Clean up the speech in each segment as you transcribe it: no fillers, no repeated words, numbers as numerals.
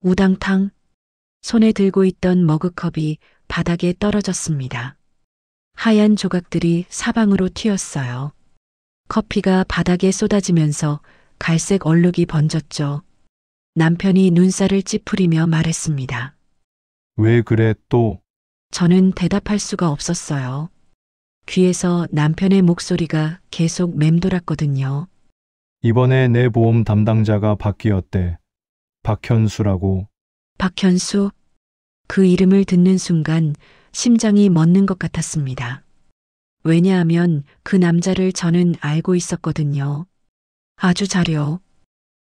우당탕 손에 들고 있던 머그컵이 바닥에 떨어졌습니다. 하얀 조각들이 사방으로 튀었어요. 커피가 바닥에 쏟아지면서 갈색 얼룩이 번졌죠. 남편이 눈살을 찌푸리며 말했습니다. 왜 그래 또? 저는 대답할 수가 없었어요. 귀에서 남편의 목소리가 계속 맴돌았거든요. 이번에 내 보험 담당자가 바뀌었대. 박현수라고. 박현수? 그 이름을 듣는 순간 심장이 멎는 것 같았습니다. 왜냐하면 그 남자를 저는 알고 있었거든요. 아주 잘요.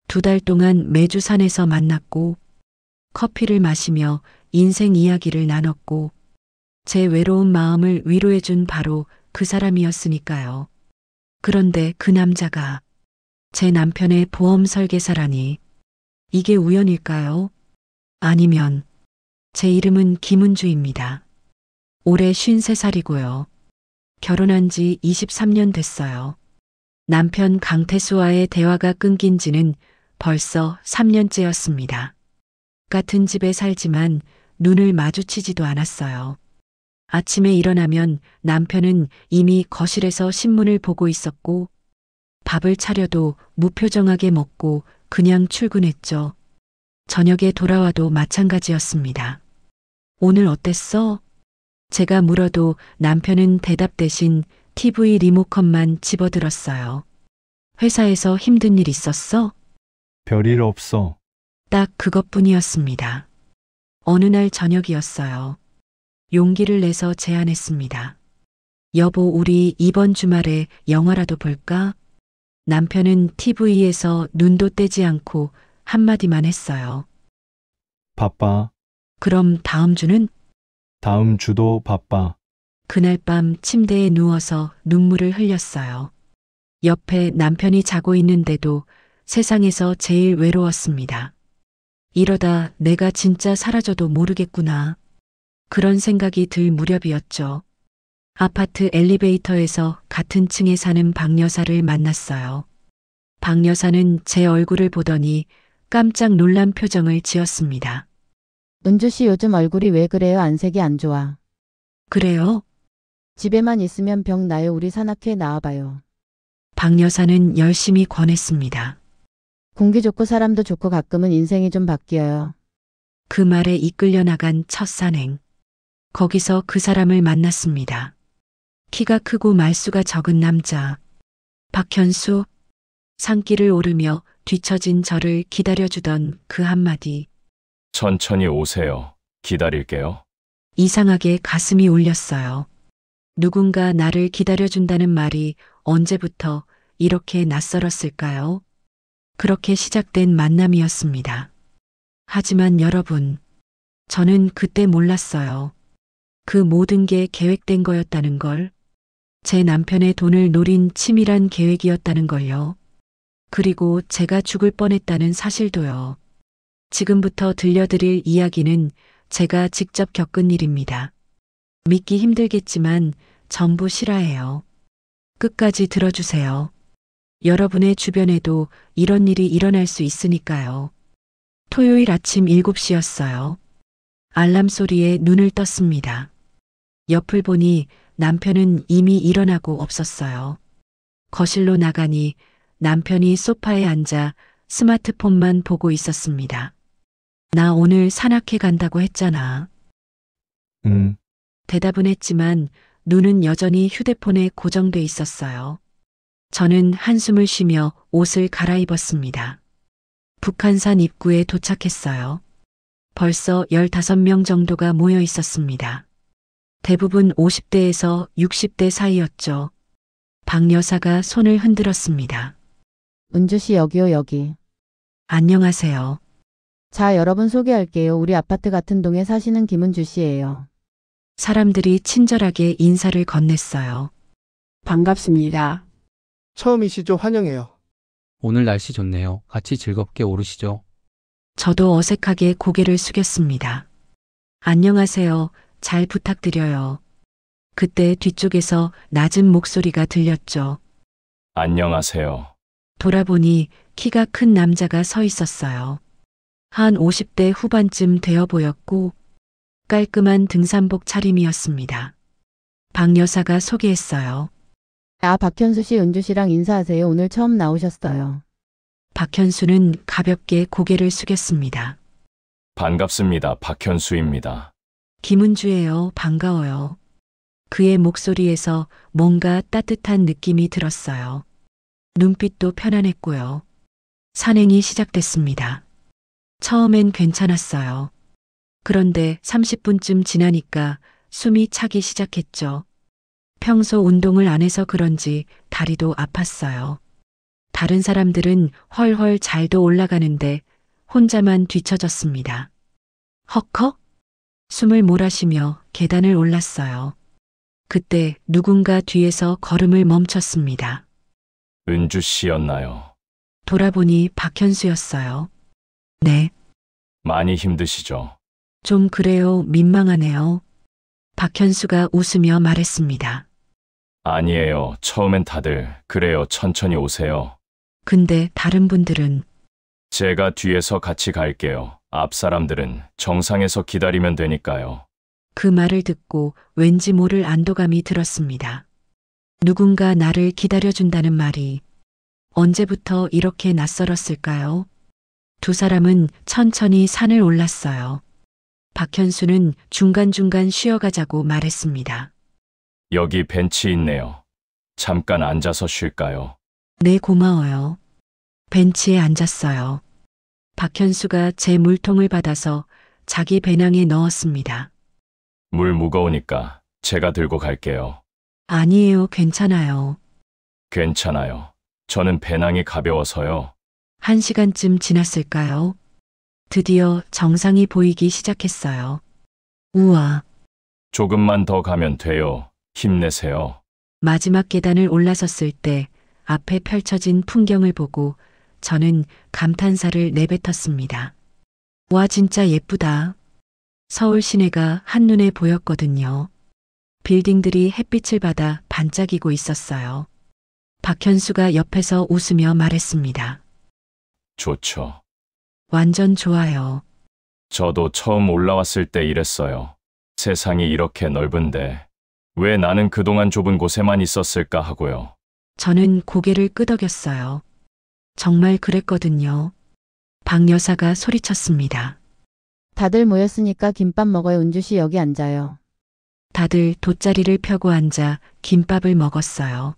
2달 동안 매주 산에서 만났고 커피를 마시며 인생 이야기를 나눴고 제 외로운 마음을 위로해준 바로 그 사람이었으니까요. 그런데 그 남자가 제 남편의 보험 설계사라니 이게 우연일까요? 아니면 제 이름은 김은주입니다. 올해 53살이고요. 결혼한 지 23년 됐어요. 남편 강태수와의 대화가 끊긴 지는 벌써 3년째였습니다. 같은 집에 살지만 눈을 마주치지도 않았어요. 아침에 일어나면 남편은 이미 거실에서 신문을 보고 있었고 밥을 차려도 무표정하게 먹고 그냥 출근했죠. 저녁에 돌아와도 마찬가지였습니다. 오늘 어땠어? 제가 물어도 남편은 대답 대신 TV 리모컨만 집어들었어요. 회사에서 힘든 일 있었어? 별일 없어. 딱 그것뿐이었습니다. 어느 날 저녁이었어요. 용기를 내서 제안했습니다. 여보, 우리 이번 주말에 영화라도 볼까? 남편은 TV에서 눈도 떼지 않고 한마디만 했어요. 바빠. 그럼 다음 주는? 다음 주도 바빠. 그날 밤 침대에 누워서 눈물을 흘렸어요. 옆에 남편이 자고 있는데도 세상에서 제일 외로웠습니다. 이러다 내가 진짜 사라져도 모르겠구나. 그런 생각이 들 무렵이었죠. 아파트 엘리베이터에서 같은 층에 사는 박 여사를 만났어요. 박 여사는 제 얼굴을 보더니 깜짝 놀란 표정을 지었습니다. 은주 씨 요즘 얼굴이 왜 그래요? 안색이 안 좋아. 그래요? 집에만 있으면 병 나요. 우리 산악회 나와봐요. 박 여사는 열심히 권했습니다. 공기 좋고 사람도 좋고 가끔은 인생이 좀 바뀌어요. 그 말에 이끌려 나간 첫 산행. 거기서 그 사람을 만났습니다. 키가 크고 말수가 적은 남자. 박현수. 산길을 오르며 뒤처진 저를 기다려주던 그 한마디. 천천히 오세요. 기다릴게요. 이상하게 가슴이 울렸어요. 누군가 나를 기다려준다는 말이 언제부터 이렇게 낯설었을까요? 그렇게 시작된 만남이었습니다. 하지만 여러분, 저는 그때 몰랐어요. 그 모든 게 계획된 거였다는 걸. 제 남편의 돈을 노린 치밀한 계획이었다는 걸요. 그리고 제가 죽을 뻔했다는 사실도요. 지금부터 들려드릴 이야기는 제가 직접 겪은 일입니다. 믿기 힘들겠지만 전부 실화예요. 끝까지 들어주세요. 여러분의 주변에도 이런 일이 일어날 수 있으니까요. 토요일 아침 7시였어요. 알람 소리에 눈을 떴습니다. 옆을 보니 남편은 이미 일어나고 없었어요. 거실로 나가니 남편이 소파에 앉아 스마트폰만 보고 있었습니다. 나 오늘 산악회 간다고 했잖아. 응. 대답은 했지만 눈은 여전히 휴대폰에 고정돼 있었어요. 저는 한숨을 쉬며 옷을 갈아입었습니다. 북한산 입구에 도착했어요. 벌써 15명 정도가 모여 있었습니다. 대부분 50대에서 60대 사이였죠. 박 여사가 손을 흔들었습니다. 은주 씨 여기요, 여기. 안녕하세요. 자, 여러분 소개할게요. 우리 아파트 같은 동에 사시는 김은주 씨예요. 사람들이 친절하게 인사를 건넸어요. 반갑습니다. 처음이시죠? 환영해요. 오늘 날씨 좋네요. 같이 즐겁게 오르시죠. 저도 어색하게 고개를 숙였습니다. 안녕하세요. 잘 부탁드려요. 그때 뒤쪽에서 낮은 목소리가 들렸죠. 안녕하세요. 돌아보니 키가 큰 남자가 서 있었어요. 한 50대 후반쯤 되어 보였고 깔끔한 등산복 차림이었습니다. 박 여사가 소개했어요. 아, 박현수 씨, 은주 씨랑 인사하세요. 오늘 처음 나오셨어요. 박현수는 가볍게 고개를 숙였습니다. 반갑습니다. 박현수입니다. 김은주예요. 반가워요. 그의 목소리에서 뭔가 따뜻한 느낌이 들었어요. 눈빛도 편안했고요. 산행이 시작됐습니다. 처음엔 괜찮았어요. 그런데 30분쯤 지나니까 숨이 차기 시작했죠. 평소 운동을 안 해서 그런지 다리도 아팠어요. 다른 사람들은 헐헐 잘도 올라가는데 혼자만 뒤처졌습니다. 헉헉? 숨을 몰아쉬며 계단을 올랐어요. 그때 누군가 뒤에서 걸음을 멈췄습니다. 은주 씨였나요? 돌아보니 박현수였어요. 네, 많이 힘드시죠? 좀 그래요. 민망하네요. 박현수가 웃으며 말했습니다. 아니에요. 처음엔 다들 그래요. 천천히 오세요. 근데 다른 분들은 제가 뒤에서 같이 갈게요. 앞 사람들은 정상에서 기다리면 되니까요. 그 말을 듣고 왠지 모를 안도감이 들었습니다. 누군가 나를 기다려준다는 말이 언제부터 이렇게 낯설었을까요? 두 사람은 천천히 산을 올랐어요. 박현수는 중간중간 쉬어가자고 말했습니다. 여기 벤치 있네요. 잠깐 앉아서 쉴까요? 네, 고마워요. 벤치에 앉았어요. 박현수가 제 물통을 받아서 자기 배낭에 넣었습니다. 물 무거우니까 제가 들고 갈게요. 아니에요, 괜찮아요. 괜찮아요. 저는 배낭이 가벼워서요. 1시간쯤 지났을까요? 드디어 정상이 보이기 시작했어요. 우와, 조금만 더 가면 돼요. 힘내세요. 마지막 계단을 올라섰을 때 앞에 펼쳐진 풍경을 보고 저는 감탄사를 내뱉었습니다. 와, 진짜 예쁘다. 서울 시내가 한눈에 보였거든요. 빌딩들이 햇빛을 받아 반짝이고 있었어요. 박현수가 옆에서 웃으며 말했습니다. 좋죠. 완전 좋아요. 저도 처음 올라왔을 때 이랬어요. 세상이 이렇게 넓은데 왜 나는 그동안 좁은 곳에만 있었을까 하고요. 저는 고개를 끄덕였어요. 정말 그랬거든요. 박 여사가 소리쳤습니다. 다들 모였으니까 김밥 먹어요. 은주 씨 여기 앉아요. 다들 돗자리를 펴고 앉아 김밥을 먹었어요.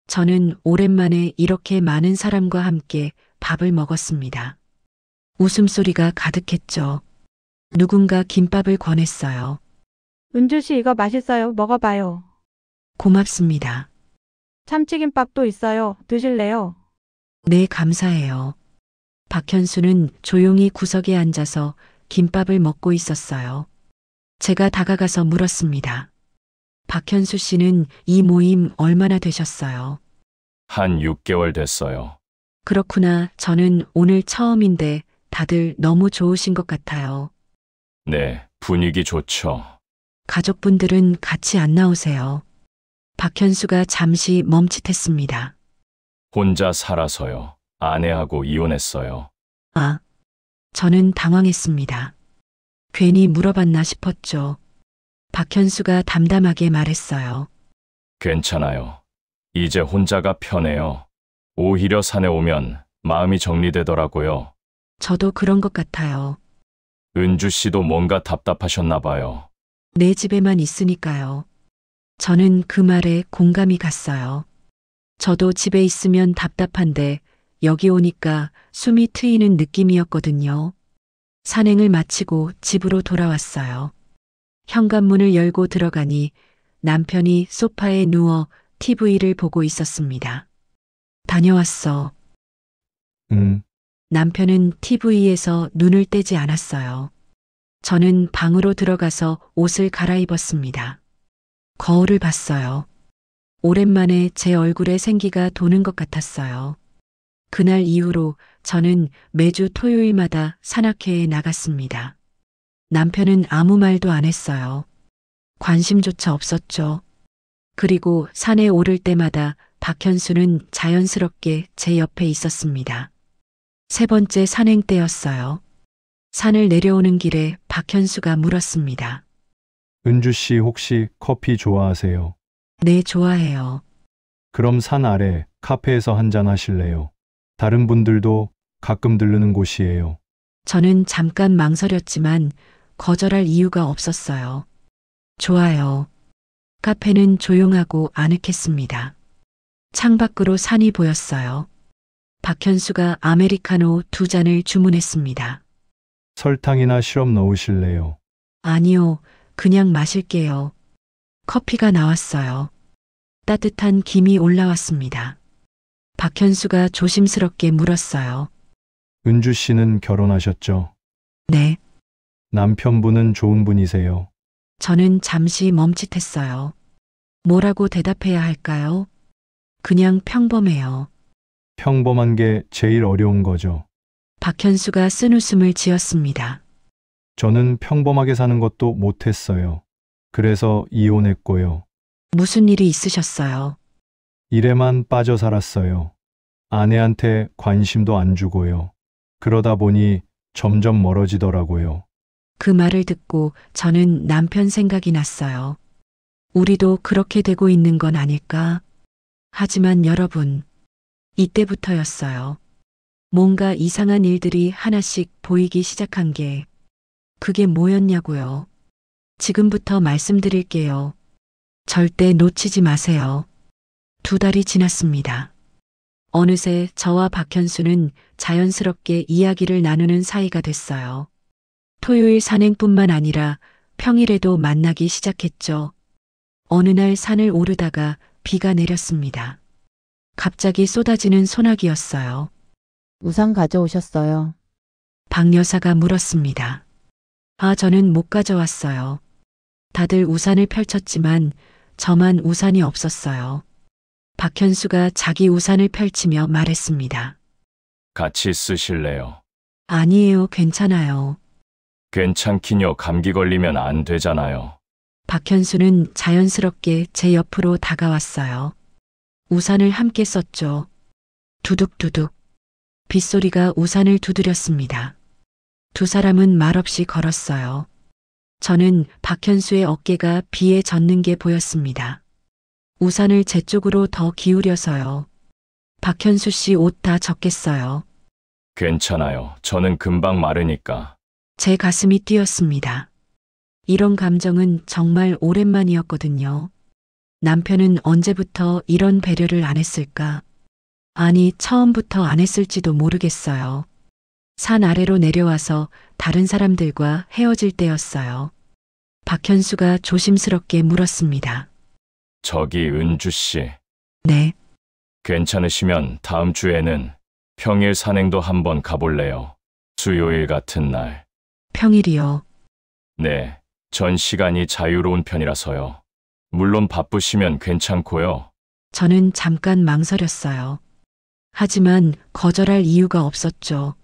저는 오랜만에 이렇게 많은 사람과 함께 밥을 먹었습니다. 웃음소리가 가득했죠. 누군가 김밥을 권했어요. 은주 씨 이거 맛있어요. 먹어봐요. 고맙습니다. 참치김밥도 있어요. 드실래요? 네, 감사해요. 박현수는 조용히 구석에 앉아서 김밥을 먹고 있었어요. 제가 다가가서 물었습니다. 박현수 씨는 이 모임 얼마나 되셨어요? 한 6개월 됐어요. 그렇구나. 저는 오늘 처음인데 다들 너무 좋으신 것 같아요. 네, 분위기 좋죠. 가족분들은 같이 안 나오세요. 박현수가 잠시 멈칫했습니다. 혼자 살아서요. 아내하고 이혼했어요. 아, 저는 당황했습니다. 괜히 물어봤나 싶었죠. 박현수가 담담하게 말했어요. 괜찮아요. 이제 혼자가 편해요. 오히려 산에 오면 마음이 정리되더라고요. 저도 그런 것 같아요. 은주 씨도 뭔가 답답하셨나 봐요. 내 집에만 있으니까요. 저는 그 말에 공감이 갔어요. 저도 집에 있으면 답답한데 여기 오니까 숨이 트이는 느낌이었거든요. 산행을 마치고 집으로 돌아왔어요. 현관문을 열고 들어가니 남편이 소파에 누워 TV를 보고 있었습니다. 다녀왔어. 남편은 TV에서 눈을 떼지 않았어요. 저는 방으로 들어가서 옷을 갈아입었습니다. 거울을 봤어요. 오랜만에 제 얼굴에 생기가 도는 것 같았어요. 그날 이후로 저는 매주 토요일마다 산악회에 나갔습니다. 남편은 아무 말도 안 했어요. 관심조차 없었죠. 그리고 산에 오를 때마다 박현수는 자연스럽게 제 옆에 있었습니다. 세 번째 산행 때였어요. 산을 내려오는 길에 박현수가 물었습니다. 은주 씨 혹시 커피 좋아하세요? 네, 좋아해요. 그럼 산 아래 카페에서 한잔 하실래요? 다른 분들도 가끔 들르는 곳이에요. 저는 잠깐 망설였지만 거절할 이유가 없었어요. 좋아요. 카페는 조용하고 아늑했습니다. 창밖으로 산이 보였어요. 박현수가 아메리카노 2잔을 주문했습니다. 설탕이나 시럽 넣으실래요? 아니요, 그냥 마실게요. 커피가 나왔어요. 따뜻한 김이 올라왔습니다. 박현수가 조심스럽게 물었어요. 은주 씨는 결혼하셨죠? 네, 남편분은 좋은 분이세요? 저는 잠시 멈칫했어요. 뭐라고 대답해야 할까요? 그냥 평범해요. 평범한 게 제일 어려운 거죠. 박현수가 쓴웃음을 지었습니다. 저는 평범하게 사는 것도 못했어요. 그래서 이혼했고요. 무슨 일이 있으셨어요? 일에만 빠져 살았어요. 아내한테 관심도 안 주고요. 그러다 보니 점점 멀어지더라고요. 그 말을 듣고 저는 남편 생각이 났어요. 우리도 그렇게 되고 있는 건 아닐까? 하지만 여러분, 이때부터였어요. 뭔가 이상한 일들이 하나씩 보이기 시작한 게, 그게 뭐였냐고요. 지금부터 말씀드릴게요. 절대 놓치지 마세요. 2달이 지났습니다. 어느새 저와 박현수는 자연스럽게 이야기를 나누는 사이가 됐어요. 토요일 산행뿐만 아니라 평일에도 만나기 시작했죠. 어느 날 산을 오르다가 비가 내렸습니다. 갑자기 쏟아지는 소나기였어요. 우산 가져오셨어요. 박 여사가 물었습니다. 아, 저는 못 가져왔어요. 다들 우산을 펼쳤지만 저만 우산이 없었어요. 박현수가 자기 우산을 펼치며 말했습니다. 같이 쓰실래요? 아니에요, 괜찮아요. 괜찮긴요. 감기 걸리면 안 되잖아요. 박현수는 자연스럽게 제 옆으로 다가왔어요. 우산을 함께 썼죠. 두둑두둑. 빗소리가 우산을 두드렸습니다. 2 사람은 말없이 걸었어요. 저는 박현수의 어깨가 비에 젖는 게 보였습니다. 우산을 제 쪽으로 더 기울여서요. 박현수 씨 옷 다 젖겠어요. 괜찮아요. 저는 금방 마르니까. 제 가슴이 뛰었습니다. 이런 감정은 정말 오랜만이었거든요. 남편은 언제부터 이런 배려를 안 했을까? 아니, 처음부터 안 했을지도 모르겠어요. 산 아래로 내려와서 다른 사람들과 헤어질 때였어요. 박현수가 조심스럽게 물었습니다. 저기 은주 씨, 네, 괜찮으시면 다음 주에는 평일 산행도 한번 가볼래요? 수요일 같은 날. 평일이요. 네, 전 시간이 자유로운 편이라서요. 물론 바쁘시면 괜찮고요. 저는 잠깐 망설였어요. 하지만 거절할 이유가 없었죠.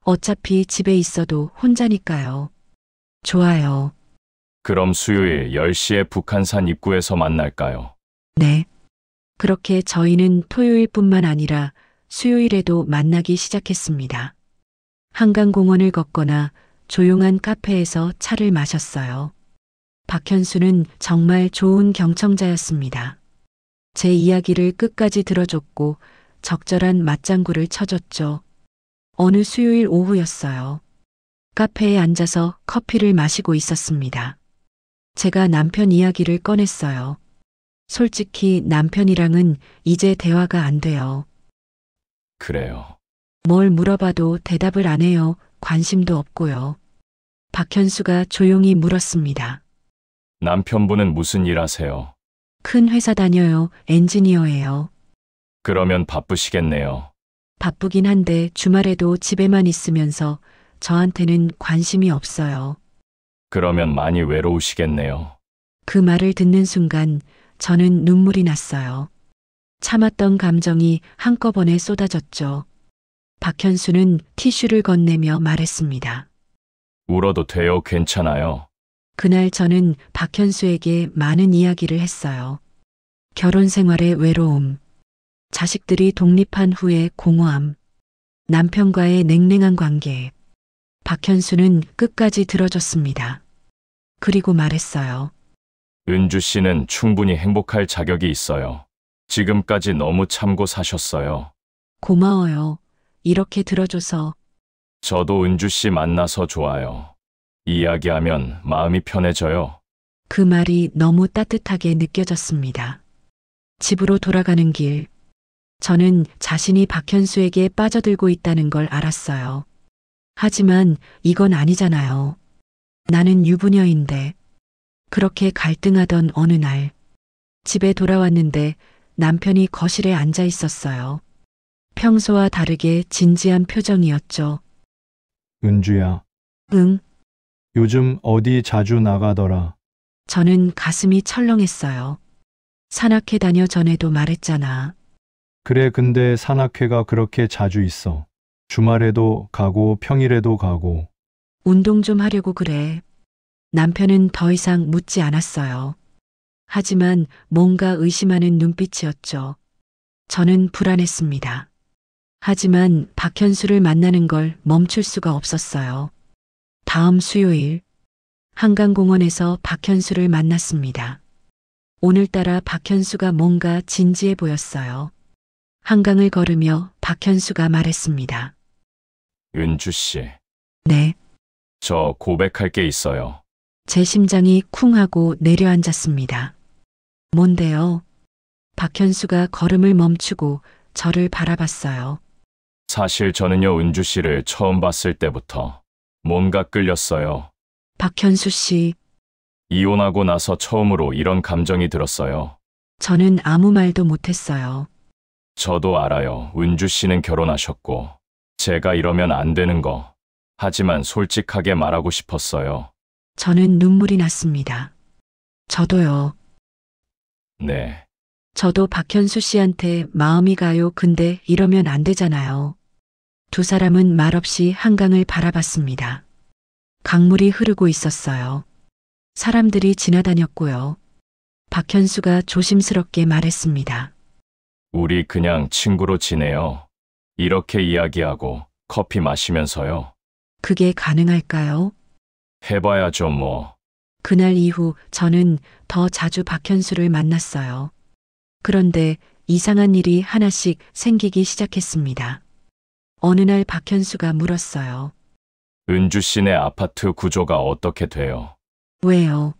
어차피 집에 있어도 혼자니까요. 좋아요. 그럼 수요일 10시에 북한산 입구에서 만날까요? 네. 그렇게 저희는 토요일뿐만 아니라 수요일에도 만나기 시작했습니다. 한강공원을 걷거나 조용한 카페에서 차를 마셨어요. 박현수는 정말 좋은 경청자였습니다. 제 이야기를 끝까지 들어줬고 적절한 맞장구를 쳐줬죠. 어느 수요일 오후였어요. 카페에 앉아서 커피를 마시고 있었습니다. 제가 남편 이야기를 꺼냈어요. 솔직히 남편이랑은 이제 대화가 안 돼요. 그래요. 뭘 물어봐도 대답을 안 해요. 관심도 없고요. 박현수가 조용히 물었습니다. 남편분은 무슨 일 하세요? 큰 회사 다녀요. 엔지니어예요. 그러면 바쁘시겠네요. 바쁘긴 한데 주말에도 집에만 있으면서 저한테는 관심이 없어요. 그러면 많이 외로우시겠네요. 그 말을 듣는 순간 저는 눈물이 났어요. 참았던 감정이 한꺼번에 쏟아졌죠. 박현수는 티슈를 건네며 말했습니다. 울어도 돼요. 괜찮아요. 그날 저는 박현수에게 많은 이야기를 했어요. 결혼 생활의 외로움, 자식들이 독립한 후의 공허함, 남편과의 냉랭한 관계. 박현수는 끝까지 들어줬습니다. 그리고 말했어요. 은주 씨는 충분히 행복할 자격이 있어요. 지금까지 너무 참고 사셨어요. 고마워요. 이렇게 들어줘서. 저도 은주 씨 만나서 좋아요. 이야기하면 마음이 편해져요. 그 말이 너무 따뜻하게 느껴졌습니다. 집으로 돌아가는 길. 저는 자신이 박현수에게 빠져들고 있다는 걸 알았어요. 하지만 이건 아니잖아요. 나는 유부녀인데. 그렇게 갈등하던 어느 날, 집에 돌아왔는데 남편이 거실에 앉아 있었어요. 평소와 다르게 진지한 표정이었죠. 은주야, 응, 요즘 어디 자주 나가더라. 저는 가슴이 철렁했어요. 산악회 다녀 전에도 말했잖아. 그래, 근데 산악회가 그렇게 자주 있어. 주말에도 가고 평일에도 가고. 운동 좀 하려고 그래. 남편은 더 이상 묻지 않았어요. 하지만 뭔가 의심하는 눈빛이었죠. 저는 불안했습니다. 하지만 박현수를 만나는 걸 멈출 수가 없었어요. 다음 수요일, 한강공원에서 박현수를 만났습니다. 오늘따라 박현수가 뭔가 진지해 보였어요. 한강을 걸으며 박현수가 말했습니다. 은주 씨, 네, 저 고백할 게 있어요. 제 심장이 쿵 하고 내려앉았습니다. 뭔데요? 박현수가 걸음을 멈추고 저를 바라봤어요. 사실 저는요, 은주 씨를 처음 봤을 때부터 뭔가 끌렸어요. 박현수 씨, 이혼하고 나서 처음으로 이런 감정이 들었어요. 저는 아무 말도 못했어요. 저도 알아요. 은주 씨는 결혼하셨고 제가 이러면 안 되는 거. 하지만 솔직하게 말하고 싶었어요. 저는 눈물이 났습니다. 저도요. 네. 저도 박현수 씨한테 마음이 가요. 근데 이러면 안 되잖아요. 두 사람은 말없이 한강을 바라봤습니다. 강물이 흐르고 있었어요. 사람들이 지나다녔고요. 박현수가 조심스럽게 말했습니다. 우리 그냥 친구로 지내요. 이렇게 이야기하고 커피 마시면서요. 그게 가능할까요? 해봐야죠 뭐. 그날 이후 저는 더 자주 박현수를 만났어요. 그런데 이상한 일이 하나씩 생기기 시작했습니다. 어느 날 박현수가 물었어요. 은주 씨네 아파트 구조가 어떻게 돼요? 왜요?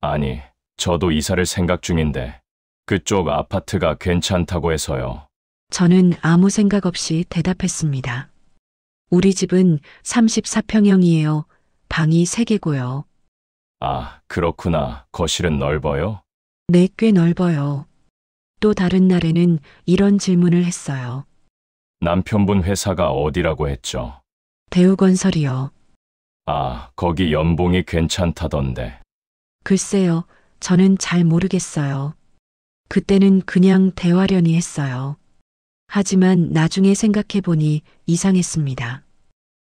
아니, 저도 이사를 생각 중인데 그쪽 아파트가 괜찮다고 해서요. 저는 아무 생각 없이 대답했습니다. 우리 집은 34평형이에요. 방이 3개고요. 아, 그렇구나. 거실은 넓어요? 네, 꽤 넓어요. 또 다른 날에는 이런 질문을 했어요. 남편분 회사가 어디라고 했죠? 대우건설이요. 아, 거기 연봉이 괜찮다던데. 글쎄요, 저는 잘 모르겠어요. 그때는 그냥 대화려니 했어요. 하지만 나중에 생각해보니 이상했습니다.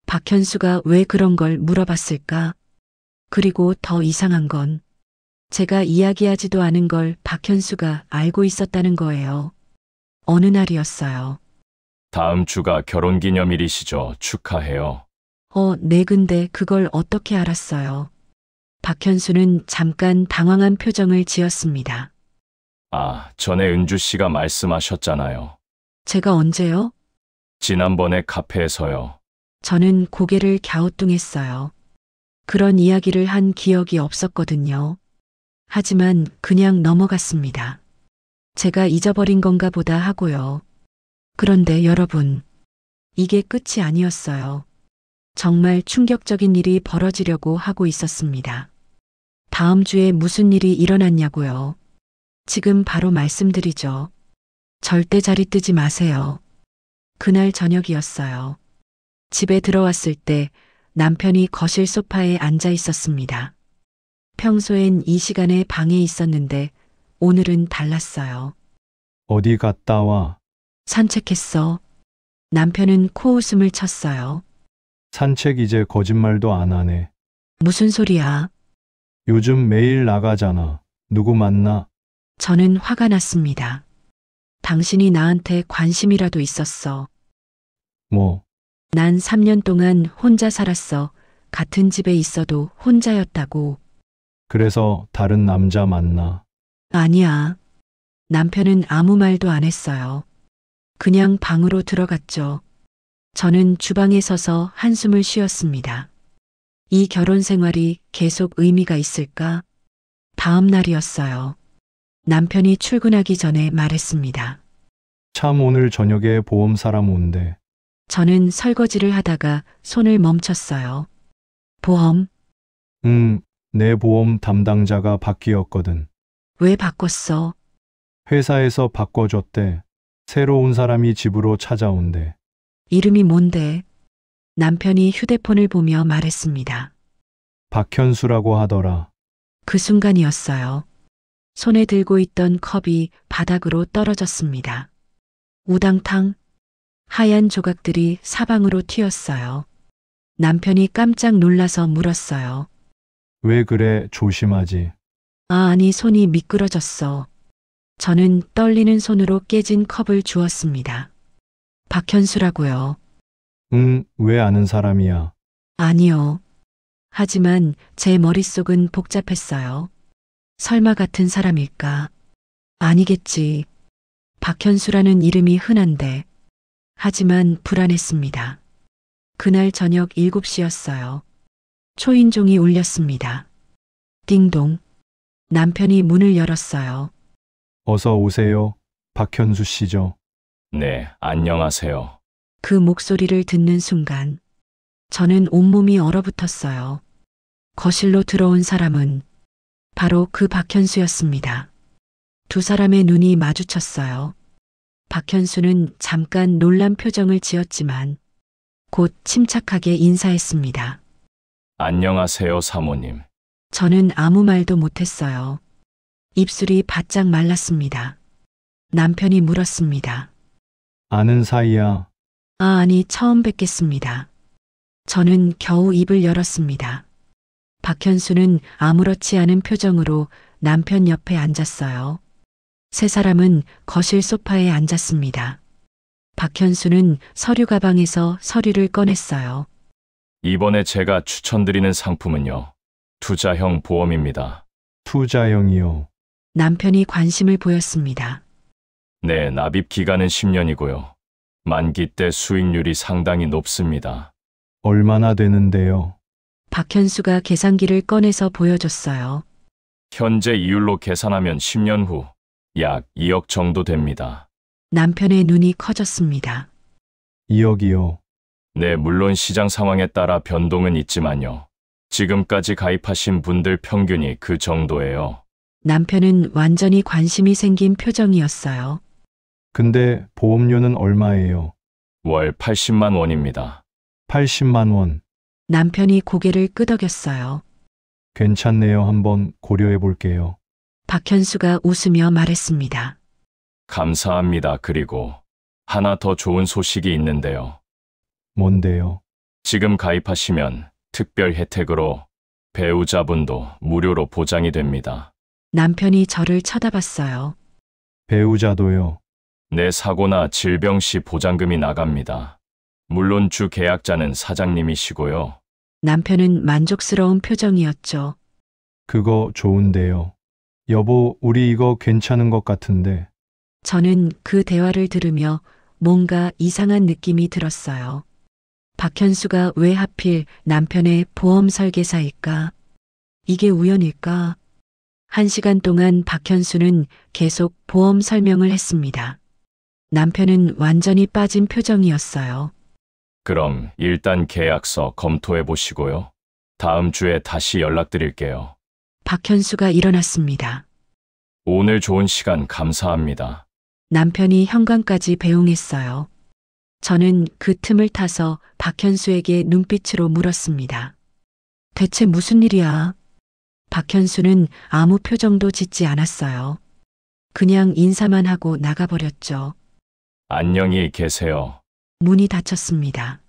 박현수가 왜 그런 걸 물어봤을까? 그리고 더 이상한 건 제가 이야기하지도 않은 걸 박현수가 알고 있었다는 거예요. 어느 날이었어요. 다음 주가 결혼기념일이시죠. 축하해요. 네, 근데 그걸 어떻게 알았어요? 박현수는 잠깐 당황한 표정을 지었습니다. 아, 전에 은주 씨가 말씀하셨잖아요. 제가 언제요? 지난번에 카페에서요. 저는 고개를 갸우뚱했어요. 그런 이야기를 한 기억이 없었거든요. 하지만 그냥 넘어갔습니다. 제가 잊어버린 건가 보다 하고요. 그런데 여러분, 이게 끝이 아니었어요. 정말 충격적인 일이 벌어지려고 하고 있었습니다. 다음 주에 무슨 일이 일어났냐고요. 지금 바로 말씀드리죠. 절대 자리 뜨지 마세요. 그날 저녁이었어요. 집에 들어왔을 때 남편이 거실 소파에 앉아 있었습니다. 평소엔 이 시간에 방에 있었는데 오늘은 달랐어요. 어디 갔다 와? 산책했어. 남편은 코웃음을 쳤어요. 산책 이제 거짓말도 안 하네. 무슨 소리야? 요즘 매일 나가잖아. 누구 만나? 저는 화가 났습니다. 당신이 나한테 관심이라도 있었어. 뭐, 난 3년 동안 혼자 살았어. 같은 집에 있어도 혼자였다고. 그래서 다른 남자 만나. 아니야. 남편은 아무 말도 안 했어요. 그냥 방으로 들어갔죠. 저는 주방에 서서 한숨을 쉬었습니다. 이 결혼 생활이 계속 의미가 있을까? 다음 날이었어요. 남편이 출근하기 전에 말했습니다. 참 오늘 저녁에 보험 사람 온대. 저는 설거지를 하다가 손을 멈췄어요. 보험? 내 보험 담당자가 바뀌었거든. 왜 바꿨어? 회사에서 바꿔줬대. 새로운 사람이 집으로 찾아온대. 이름이 뭔데? 남편이 휴대폰을 보며 말했습니다. 박현수라고 하더라. 그 순간이었어요. 손에 들고 있던 컵이 바닥으로 떨어졌습니다. 우당탕 하얀 조각들이 사방으로 튀었어요. 남편이 깜짝 놀라서 물었어요. 왜 그래? 조심하지. 아니, 손이 미끄러졌어. 저는 떨리는 손으로 깨진 컵을 주었습니다. 박현수라고요. 왜 아는 사람이야? 아니요. 하지만 제 머릿속은 복잡했어요. 설마 같은 사람일까? 아니겠지. 박현수라는 이름이 흔한데. 하지만 불안했습니다. 그날 저녁 7시였어요. 초인종이 울렸습니다. 띵동. 남편이 문을 열었어요. 어서 오세요. 박현수 씨죠. 네, 안녕하세요. 그 목소리를 듣는 순간 저는 온몸이 얼어붙었어요. 거실로 들어온 사람은 바로 그 박현수였습니다. 두 사람의 눈이 마주쳤어요. 박현수는 잠깐 놀란 표정을 지었지만 곧 침착하게 인사했습니다. 안녕하세요, 사모님. 저는 아무 말도 못했어요. 입술이 바짝 말랐습니다. 남편이 물었습니다. 아는 사이야. 아니, 처음 뵙겠습니다. 저는 겨우 입을 열었습니다. 박현수는 아무렇지 않은 표정으로 남편 옆에 앉았어요. 세 사람은 거실 소파에 앉았습니다. 박현수는 서류 가방에서 서류를 꺼냈어요. 이번에 제가 추천드리는 상품은요. 투자형 보험입니다. 투자형이요. 남편이 관심을 보였습니다. 네, 납입 기간은 10년이고요. 만기 때 수익률이 상당히 높습니다. 얼마나 되는데요? 박현수가 계산기를 꺼내서 보여줬어요. 현재 이율로 계산하면 10년 후 약 2억 정도 됩니다. 남편의 눈이 커졌습니다. 2억이요. 네, 물론 시장 상황에 따라 변동은 있지만요. 지금까지 가입하신 분들 평균이 그 정도예요. 남편은 완전히 관심이 생긴 표정이었어요. 근데 보험료는 얼마예요? 월 80만 원입니다. 80만 원. 남편이 고개를 끄덕였어요. 괜찮네요. 한번 고려해 볼게요. 박현수가 웃으며 말했습니다. 감사합니다. 그리고 하나 더 좋은 소식이 있는데요. 뭔데요? 지금 가입하시면 특별 혜택으로 배우자분도 무료로 보장이 됩니다. 남편이 저를 쳐다봤어요. 배우자도요. 내 사고나 질병 시 보장금이 나갑니다. 물론 주 계약자는 사장님이시고요. 남편은 만족스러운 표정이었죠. 그거 좋은데요. 여보, 우리 이거 괜찮은 것 같은데. 저는 그 대화를 들으며 뭔가 이상한 느낌이 들었어요. 박현수가 왜 하필 남편의 보험 설계사일까? 이게 우연일까? 1시간 동안 박현수는 계속 보험 설명을 했습니다. 남편은 완전히 빠진 표정이었어요. 그럼 일단 계약서 검토해 보시고요. 다음 주에 다시 연락드릴게요. 박현수가 일어났습니다. 오늘 좋은 시간 감사합니다. 남편이 현관까지 배웅했어요. 저는 그 틈을 타서 박현수에게 눈빛으로 물었습니다. 대체 무슨 일이야? 박현수는 아무 표정도 짓지 않았어요. 그냥 인사만 하고 나가버렸죠. 안녕히 계세요. 문이 닫혔습니다.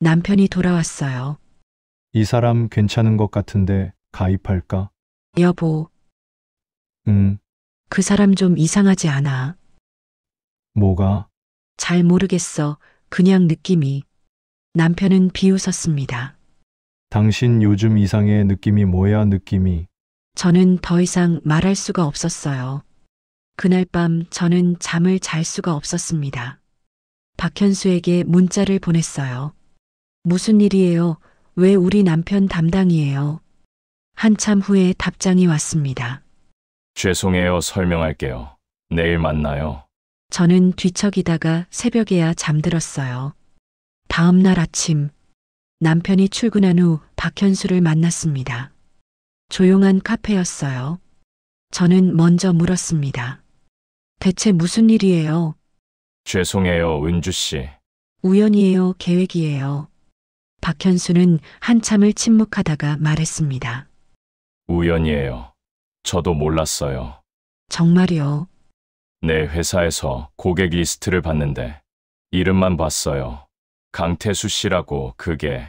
남편이 돌아왔어요. 이 사람 괜찮은 것 같은데 가입할까? 여보, 응, 그 사람 좀 이상하지 않아? 뭐가? 잘 모르겠어. 그냥 느낌이. 남편은 비웃었습니다. 당신 요즘 이상해. 느낌이 뭐야, 느낌이. 저는 더 이상 말할 수가 없었어요. 그날 밤 저는 잠을 잘 수가 없었습니다. 박현수에게 문자를 보냈어요. 무슨 일이에요? 왜 우리 남편 담당이에요? 한참 후에 답장이 왔습니다. 죄송해요. 설명할게요. 내일 만나요. 저는 뒤척이다가 새벽에야 잠들었어요. 다음 날 아침, 남편이 출근한 후 박현수를 만났습니다. 조용한 카페였어요. 저는 먼저 물었습니다. 대체 무슨 일이에요? 죄송해요, 은주 씨. 우연이에요, 계획이에요. 박현수는 한참을 침묵하다가 말했습니다. 우연이에요. 저도 몰랐어요. 정말요? 내 회사에서 고객 리스트를 봤는데 이름만 봤어요. 강태수 씨라고. 그게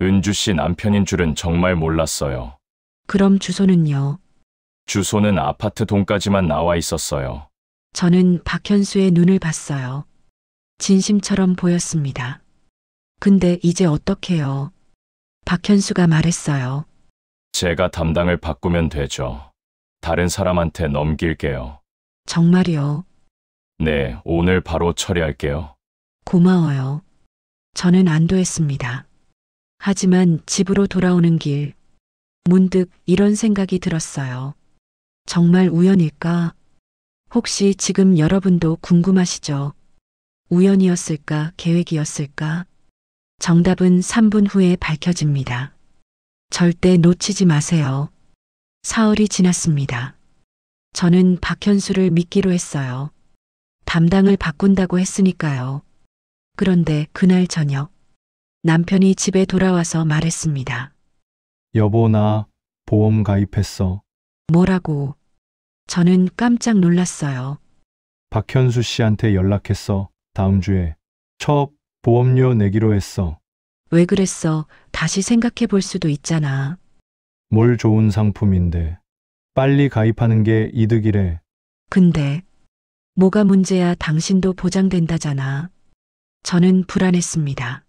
은주 씨 남편인 줄은 정말 몰랐어요. 그럼 주소는요? 주소는 아파트 동까지만 나와 있었어요. 저는 박현수의 눈을 봤어요. 진심처럼 보였습니다. 근데 이제 어떡해요? 박현수가 말했어요. 제가 담당을 바꾸면 되죠. 다른 사람한테 넘길게요. 정말요? 네, 오늘 바로 처리할게요. 고마워요. 저는 안도했습니다. 하지만 집으로 돌아오는 길, 문득 이런 생각이 들었어요. 정말 우연일까? 혹시 지금 여러분도 궁금하시죠? 우연이었을까, 계획이었을까? 정답은 3분 후에 밝혀집니다. 절대 놓치지 마세요. 사흘이 지났습니다. 저는 박현수를 믿기로 했어요. 담당을 바꾼다고 했으니까요. 그런데 그날 저녁, 남편이 집에 돌아와서 말했습니다. 여보, 나 보험 가입했어. 뭐라고? 저는 깜짝 놀랐어요. 박현수 씨한테 연락했어. 다음 주에 첫 보험료 내기로 했어. 왜 그랬어? 다시 생각해 볼 수도 있잖아. 뭘 좋은 상품인데. 빨리 가입하는 게 이득이래. 근데 뭐가 문제야? 당신도 보장된다잖아. 저는 불안했습니다.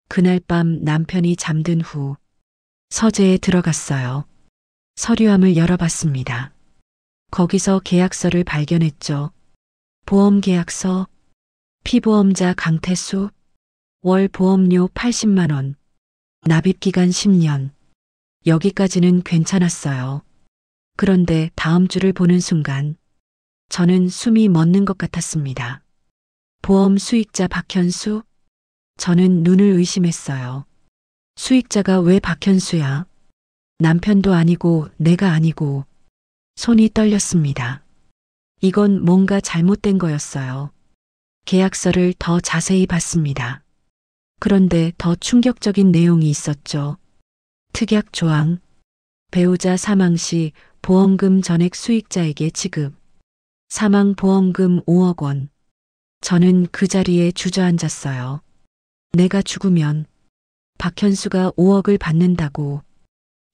그날 밤 남편이 잠든 후 서재에 들어갔어요. 서류함을 열어봤습니다. 거기서 계약서를 발견했죠. 보험 계약서, 피보험자 강태수, 월 보험료 80만 원, 납입 기간 10년. 여기까지는 괜찮았어요. 그런데 다음 줄을 보는 순간 저는 숨이 멎는 것 같았습니다. 보험 수익자 박현수? 저는 눈을 의심했어요. 수익자가 왜 박현수야? 남편도 아니고 내가 아니고. 손이 떨렸습니다. 이건 뭔가 잘못된 거였어요. 계약서를 더 자세히 봤습니다. 그런데 더 충격적인 내용이 있었죠. 특약 조항. 배우자 사망 시 보험금 전액 수익자에게 지급. 사망 보험금 5억 원. 저는 그 자리에 주저앉았어요. 내가 죽으면 박현수가 5억을 받는다고.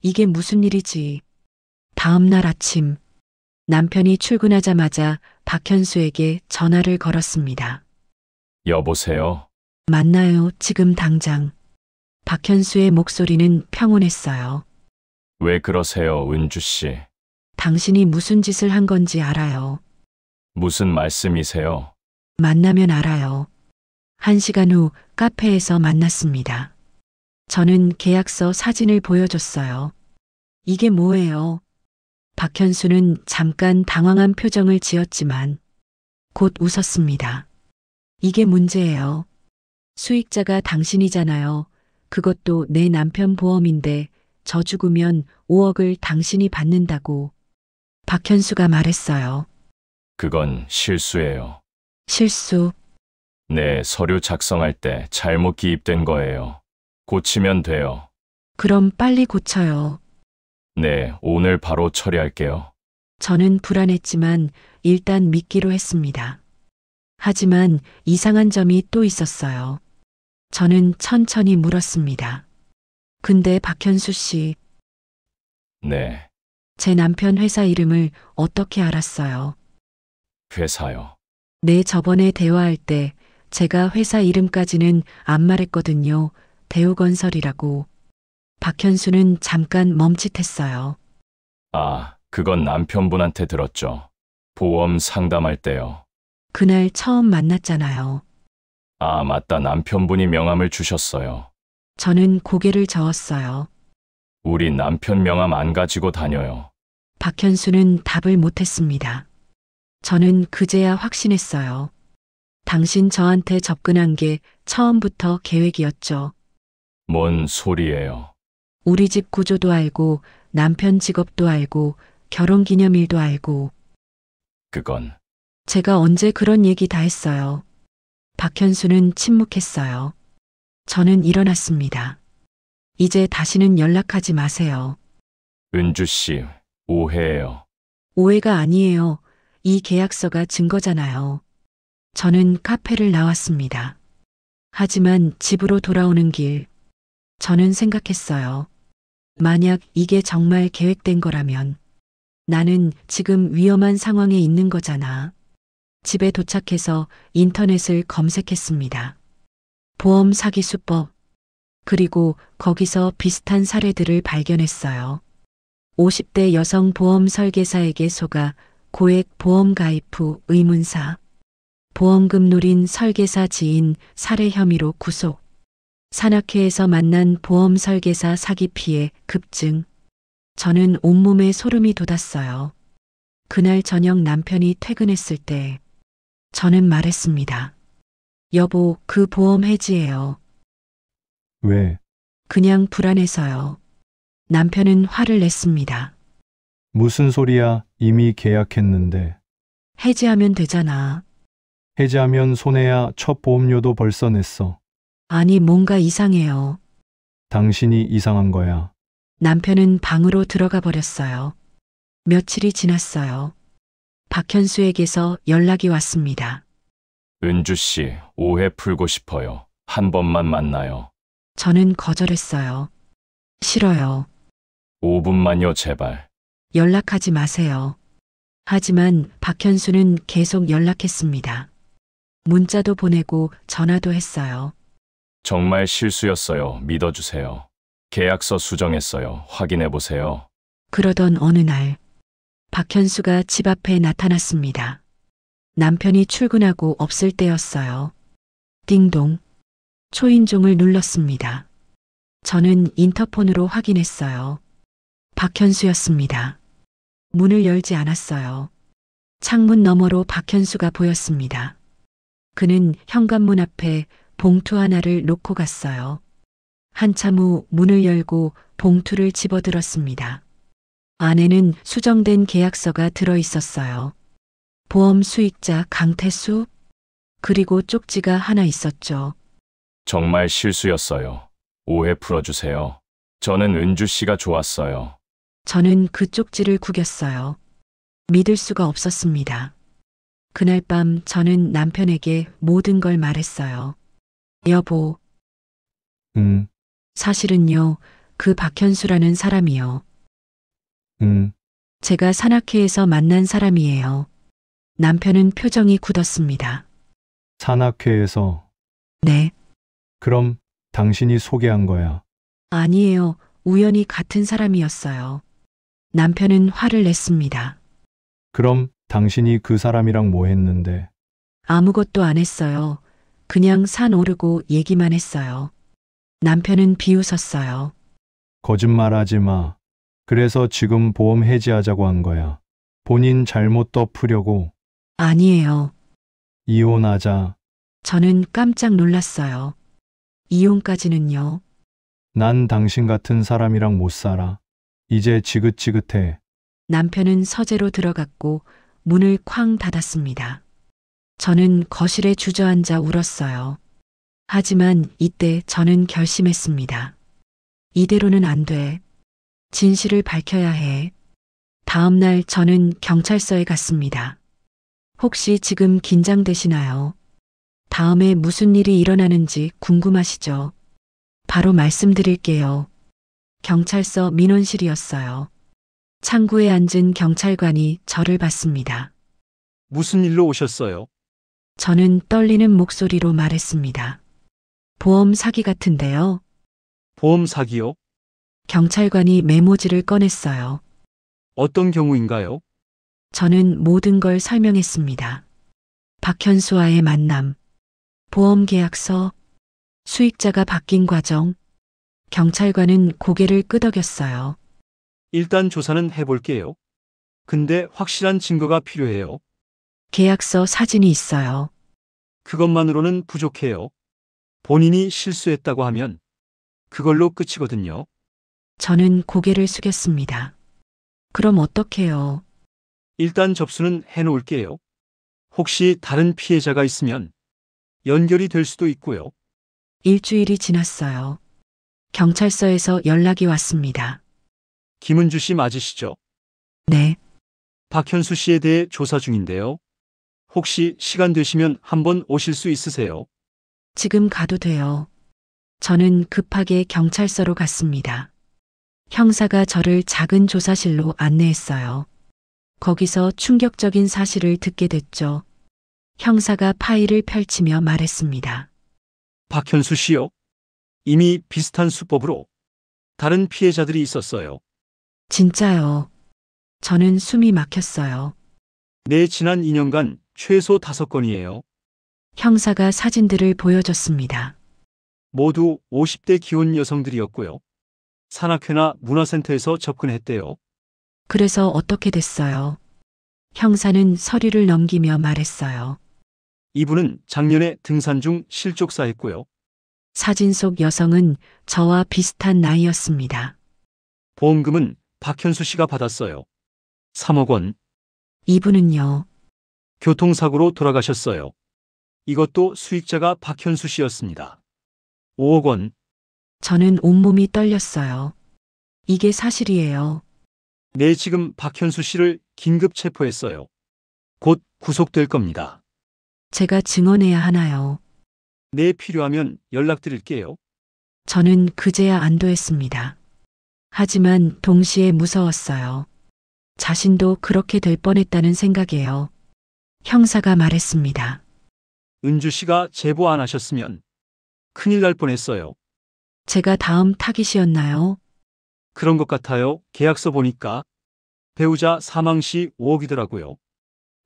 이게 무슨 일이지? 다음 날 아침, 남편이 출근하자마자 박현수에게 전화를 걸었습니다. 여보세요? 만나요, 지금 당장. 박현수의 목소리는 평온했어요. 왜 그러세요, 은주 씨? 당신이 무슨 짓을 한 건지 알아요. 무슨 말씀이세요? 만나면 알아요. 1시간 후 카페에서 만났습니다. 저는 계약서 사진을 보여줬어요. 이게 뭐예요? 박현수는 잠깐 당황한 표정을 지었지만 곧 웃었습니다. 이게 문제예요. 수익자가 당신이잖아요. 그것도 내 남편 보험인데 저 죽으면 5억을 당신이 받는다고. 박현수가 말했어요. 그건 실수예요. 실수. 네, 서류 작성할 때 잘못 기입된 거예요. 고치면 돼요. 그럼 빨리 고쳐요. 네, 오늘 바로 처리할게요. 저는 불안했지만 일단 믿기로 했습니다. 하지만 이상한 점이 또 있었어요. 저는 천천히 물었습니다. 근데 박현수 씨, 네, 제 남편 회사 이름을 어떻게 알았어요? 회사요. 네, 저번에 대화할 때 제가 회사 이름까지는 안 말했거든요. 대우건설이라고. 박현수는 잠깐 멈칫했어요. 아, 그건 남편분한테 들었죠. 보험 상담할 때요. 그날 처음 만났잖아요. 아, 맞다. 남편분이 명함을 주셨어요. 저는 고개를 저었어요. 우리 남편 명함 안 가지고 다녀요. 박현수는 답을 못했습니다. 저는 그제야 확신했어요. 당신 저한테 접근한 게 처음부터 계획이었죠. 뭔 소리예요? 우리 집 구조도 알고 남편 직업도 알고 결혼기념일도 알고. 그건 제가 언제 그런 얘기 다 했어요. 박현수는 침묵했어요. 저는 일어났습니다. 이제 다시는 연락하지 마세요. 은주 씨, 오해예요. 오해가 아니에요. 이 계약서가 증거잖아요. 저는 카페를 나왔습니다. 하지만 집으로 돌아오는 길, 저는 생각했어요. 만약 이게 정말 계획된 거라면 나는 지금 위험한 상황에 있는 거잖아. 집에 도착해서 인터넷을 검색했습니다. 보험 사기 수법. 그리고 거기서 비슷한 사례들을 발견했어요. 50대 여성 보험 설계사에게 속아 고액 보험 가입 후 의문사. 보험금 노린 설계사 지인 살해 혐의로 구속. 산악회에서 만난 보험 설계사 사기 피해 급증. 저는 온몸에 소름이 돋았어요. 그날 저녁 남편이 퇴근했을 때 저는 말했습니다. 여보, 그 보험 해지해요. 왜? 그냥 불안해서요. 남편은 화를 냈습니다. 무슨 소리야? 이미 계약했는데. 해지하면 되잖아. 해지하면 손해야. 첫 보험료도 벌써 냈어. 아니, 뭔가 이상해요. 당신이 이상한 거야. 남편은 방으로 들어가 버렸어요. 며칠이 지났어요. 박현수에게서 연락이 왔습니다. 은주 씨, 오해 풀고 싶어요. 한 번만 만나요. 저는 거절했어요. 싫어요. 5분만요, 제발. 연락하지 마세요. 하지만 박현수는 계속 연락했습니다. 문자도 보내고 전화도 했어요. 정말 실수였어요. 믿어주세요. 계약서 수정했어요. 확인해보세요. 그러던 어느 날 박현수가 집 앞에 나타났습니다. 남편이 출근하고 없을 때였어요. 띵동. 초인종을 눌렀습니다. 저는 인터폰으로 확인했어요. 박현수였습니다. 문을 열지 않았어요. 창문 너머로 박현수가 보였습니다. 그는 현관문 앞에 봉투 하나를 놓고 갔어요. 한참 후 문을 열고 봉투를 집어들었습니다. 안에는 수정된 계약서가 들어 있었어요. 보험 수익자 강태수? 그리고 쪽지가 하나 있었죠. 정말 실수였어요. 오해 풀어주세요. 저는 은주 씨가 좋았어요. 저는 그 쪽지를 구겼어요. 믿을 수가 없었습니다. 그날 밤 저는 남편에게 모든 걸 말했어요. 여보, 응, 사실은요, 그 박현수라는 사람이요. 응. 제가 산악회에서 만난 사람이에요. 남편은 표정이 굳었습니다. 산악회에서. 네, 그럼 당신이 소개한 거야. 아니에요. 우연히 같은 사람이었어요. 남편은 화를 냈습니다. 그럼 당신이 그 사람이랑 뭐 했는데? 아무것도 안 했어요. 그냥 산 오르고 얘기만 했어요. 남편은 비웃었어요. 거짓말하지 마. 그래서 지금 보험 해지하자고 한 거야. 본인 잘못 덮으려고. 아니에요. 이혼하자. 저는 깜짝 놀랐어요. 이혼까지는요. 난 당신 같은 사람이랑 못 살아. 이제 지긋지긋해. 남편은 서재로 들어갔고 문을 쾅 닫았습니다. 저는 거실에 주저앉아 울었어요. 하지만 이때 저는 결심했습니다. 이대로는 안 돼. 진실을 밝혀야 해. 다음 날 저는 경찰서에 갔습니다. 혹시 지금 긴장되시나요? 다음에 무슨 일이 일어나는지 궁금하시죠? 바로 말씀드릴게요. 경찰서 민원실이었어요. 창구에 앉은 경찰관이 저를 봤습니다. 무슨 일로 오셨어요? 저는 떨리는 목소리로 말했습니다. 보험 사기 같은데요. 보험 사기요? 경찰관이 메모지를 꺼냈어요. 어떤 경우인가요? 저는 모든 걸 설명했습니다. 박현수와의 만남, 보험 계약서, 수익자가 바뀐 과정. 경찰관은 고개를 끄덕였어요. 일단 조사는 해볼게요. 근데 확실한 증거가 필요해요. 계약서 사진이 있어요. 그것만으로는 부족해요. 본인이 실수했다고 하면 그걸로 끝이거든요. 저는 고개를 숙였습니다. 그럼 어떡해요? 일단 접수는 해놓을게요. 혹시 다른 피해자가 있으면 연결이 될 수도 있고요. 일주일이 지났어요. 경찰서에서 연락이 왔습니다. 김은주 씨 맞으시죠? 네, 박현수 씨에 대해 조사 중인데요. 혹시 시간 되시면 한번 오실 수 있으세요? 지금 가도 돼요. 저는 급하게 경찰서로 갔습니다. 형사가 저를 작은 조사실로 안내했어요. 거기서 충격적인 사실을 듣게 됐죠. 형사가 파일을 펼치며 말했습니다. 박현수 씨요? 이미 비슷한 수법으로 다른 피해자들이 있었어요. 진짜요. 저는 숨이 막혔어요. 네, 지난 2년간 최소 5건이에요. 형사가 사진들을 보여줬습니다. 모두 50대 기혼 여성들이었고요. 산악회나 문화센터에서 접근했대요. 그래서 어떻게 됐어요? 형사는 서류를 넘기며 말했어요. 이분은 작년에 등산 중 실족사했고요. 사진 속 여성은 저와 비슷한 나이였습니다. 보험금은 박현수 씨가 받았어요. 3억 원. 이분은요. 교통사고로 돌아가셨어요. 이것도 수익자가 박현수 씨였습니다. 5억 원. 저는 온몸이 떨렸어요. 이게 사실이에요. 네, 지금 박현수 씨를 긴급 체포했어요. 곧 구속될 겁니다. 제가 증언해야 하나요? 네, 필요하면 연락드릴게요. 저는 그제야 안도했습니다. 하지만 동시에 무서웠어요. 자신도 그렇게 될 뻔했다는 생각이에요. 형사가 말했습니다. 은주 씨가 제보 안 하셨으면 큰일 날 뻔했어요. 제가 다음 타깃이었나요? 그런 것 같아요. 계약서 보니까 배우자 사망 시 5억이더라고요.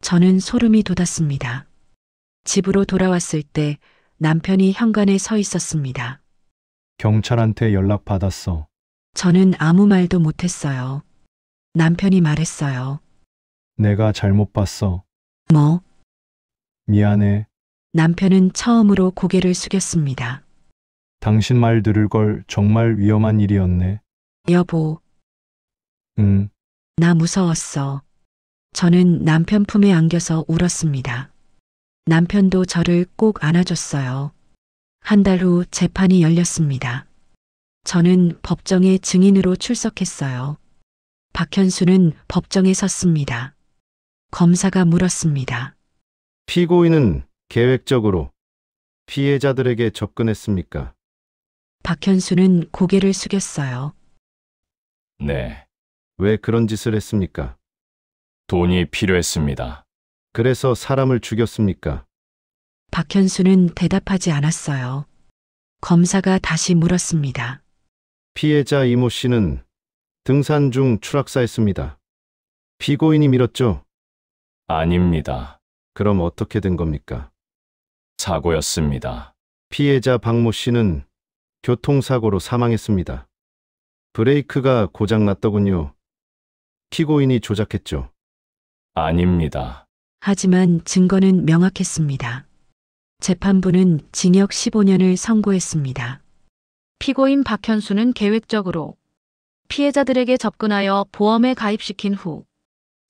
저는 소름이 돋았습니다. 집으로 돌아왔을 때 남편이 현관에 서 있었습니다. 경찰한테 연락 받았어. 저는 아무 말도 못했어요. 남편이 말했어요. 내가 잘못 봤어. 뭐? 미안해. 남편은 처음으로 고개를 숙였습니다. 당신 말 들을 걸 정말 위험한 일이었네. 여보, 응. 나 무서웠어. 저는 남편 품에 안겨서 울었습니다. 남편도 저를 꼭 안아줬어요. 한 달 후 재판이 열렸습니다. 저는 법정에 증인으로 출석했어요. 박현수는 법정에 섰습니다. 검사가 물었습니다. 피고인은 계획적으로 피해자들에게 접근했습니까? 박현수는 고개를 숙였어요. 네, 왜 그런 짓을 했습니까? 돈이 필요했습니다. 그래서 사람을 죽였습니까? 박현수는 대답하지 않았어요. 검사가 다시 물었습니다. 피해자 이모 씨는 등산 중 추락사했습니다. 피고인이 밀었죠? 아닙니다. 그럼 어떻게 된 겁니까? 사고였습니다. 피해자 박모 씨는 교통사고로 사망했습니다. 브레이크가 고장났더군요. 피고인이 조작했죠. 아닙니다. 하지만 증거는 명확했습니다. 재판부는 징역 15년을 선고했습니다. 피고인 박현수는 계획적으로 피해자들에게 접근하여 보험에 가입시킨 후